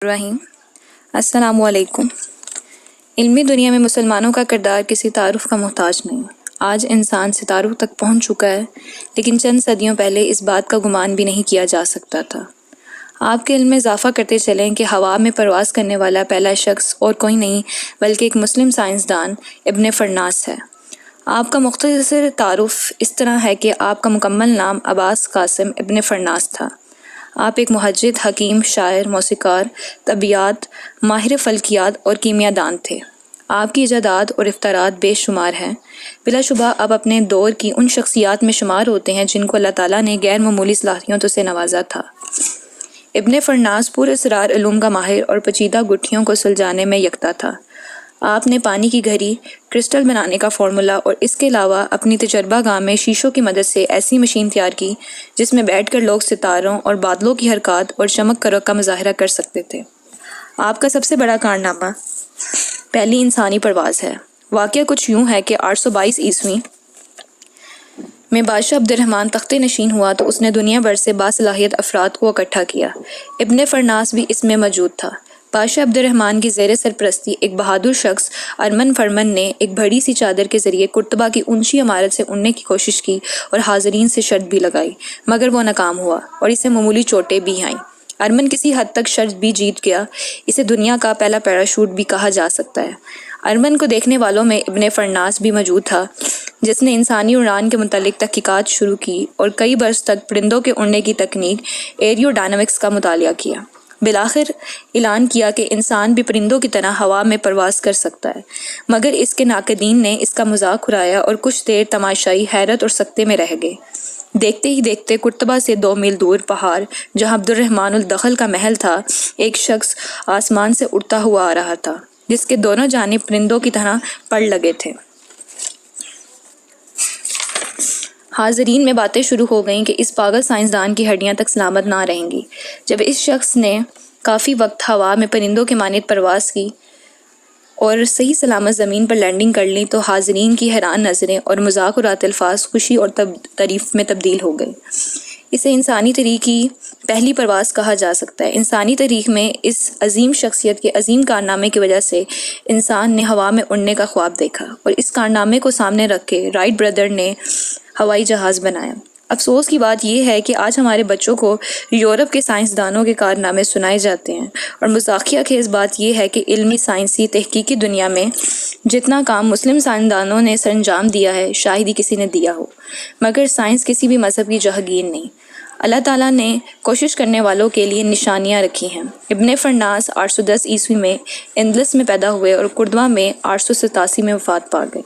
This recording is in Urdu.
الرحیم السلام علیکم۔ علمی دنیا میں مسلمانوں کا کردار کسی تعارف کا محتاج نہیں۔ آج انسان ستاروں تک پہنچ چکا ہے، لیکن چند صدیوں پہلے اس بات کا گمان بھی نہیں کیا جا سکتا تھا۔ آپ کے علم میں اضافہ کرتے چلیں کہ ہوا میں پرواز کرنے والا پہلا شخص اور کوئی نہیں بلکہ ایک مسلم سائنسدان ابن فرناس ہے۔ آپ کا مختصر تعارف اس طرح ہے کہ آپ کا مکمل نام عباس قاسم ابن فرناس تھا۔ آپ ایک محدث، حکیم، شاعر، موسیقار، طبیعیات، ماہر فلکیات اور کیمیا دان تھے۔ آپ کی ایجادات اور اختراعات بے شمار ہیں۔ بلا شبہ آپ اپنے دور کی ان شخصیات میں شمار ہوتے ہیں جن کو اللہ تعالیٰ نے غیر معمولی صلاحیتوں سے نوازا تھا۔ ابن فرناس پر اسرار علوم کا ماہر اور پیچیدہ گٹھیوں کو سلجھانے میں یکتا تھا۔ آپ نے پانی کی گھڑی، کرسٹل بنانے کا فارمولا اور اس کے علاوہ اپنی تجربہ گاہ میں شیشوں کی مدد سے ایسی مشین تیار کی جس میں بیٹھ کر لوگ ستاروں اور بادلوں کی حرکات اور چمک کرک کا مظاہرہ کر سکتے تھے۔ آپ کا سب سے بڑا کارنامہ پہلی انسانی پرواز ہے۔ واقعہ کچھ یوں ہے کہ 822 عیسوی میں بادشاہ عبد الرحمن تخت نشین ہوا تو اس نے دنیا بھر سے باصلاحیت افراد کو اکٹھا کیا۔ ابن فرناس بھی اس میں موجود تھا۔ بادشاہ عبد الرحمن کی زیر سرپرستی ایک بہادر شخص ارمن فرمن نے ایک بڑی سی چادر کے ذریعے قرطبہ کی اونچی عمارت سے اڑنے کی کوشش کی اور حاضرین سے شرط بھی لگائی، مگر وہ ناکام ہوا اور اسے معمولی چوٹیں بھی آئیں۔ ارمن کسی حد تک شرط بھی جیت گیا۔ اسے دنیا کا پہلا پیراشوٹ بھی کہا جا سکتا ہے۔ ارمن کو دیکھنے والوں میں ابن فرناس بھی موجود تھا، جس نے انسانی اڑان کے متعلق تحقیقات شروع کی اور کئی برس تک پرندوں کے اڑنے کی تکنیک ایریو ڈائنامکس کا مطالعہ کیا۔ بالآخر اعلان کیا کہ انسان بھی پرندوں کی طرح ہوا میں پرواز کر سکتا ہے، مگر اس کے ناقدین نے اس کا مذاق اڑایا اور کچھ دیر تماشائی حیرت اور سکتے میں رہ گئے۔ دیکھتے ہی دیکھتے قرطبہ سے 2 میل دور پہاڑ جہاں عبد الرحمن الدخل کا محل تھا، ایک شخص آسمان سے اڑتا ہوا آ رہا تھا جس کے دونوں جانب پرندوں کی طرح پر لگے تھے۔ حاضرین میں باتیں شروع ہو گئیں کہ اس پاگل سائنسدان کی ہڈیاں تک سلامت نہ رہیں گی۔ جب اس شخص نے کافی وقت ہوا میں پرندوں کے مانند پرواز کی اور صحیح سلامت زمین پر لینڈنگ کر لی تو حاضرین کی حیران نظریں اور مذاق اڑاتے الفاظ خوشی اور تعریف میں تبدیل ہو گئے۔ اسے انسانی تاریخ کی پہلی پرواز کہا جا سکتا ہے۔ انسانی تاریخ میں اس عظیم شخصیت کے عظیم کارنامے کی وجہ سے انسان نے ہوا میں اڑنے کا خواب دیکھا اور اس کارنامے کو سامنے رکھ کے رائٹ برادر نے ہوائی جہاز بنایا۔ افسوس کی بات یہ ہے کہ آج ہمارے بچوں کو یورپ کے سائنسدانوں کے کارنامے سنائے جاتے ہیں، اور مضحکہ خیز بات یہ ہے کہ علمی، سائنسی، تحقیقی دنیا میں جتنا کام مسلم سائنسدانوں نے سر انجام دیا ہے شاید ہی کسی نے دیا ہو، مگر سائنس کسی بھی مذہب کی جہگیر نہیں۔ اللہ تعالیٰ نے کوشش کرنے والوں کے لیے نشانیاں رکھی ہیں۔ ابن فرناس 810 عیسوی میں اندلس میں پیدا ہوئے اور قرطبہ میں 887 میں وفات پا گئے۔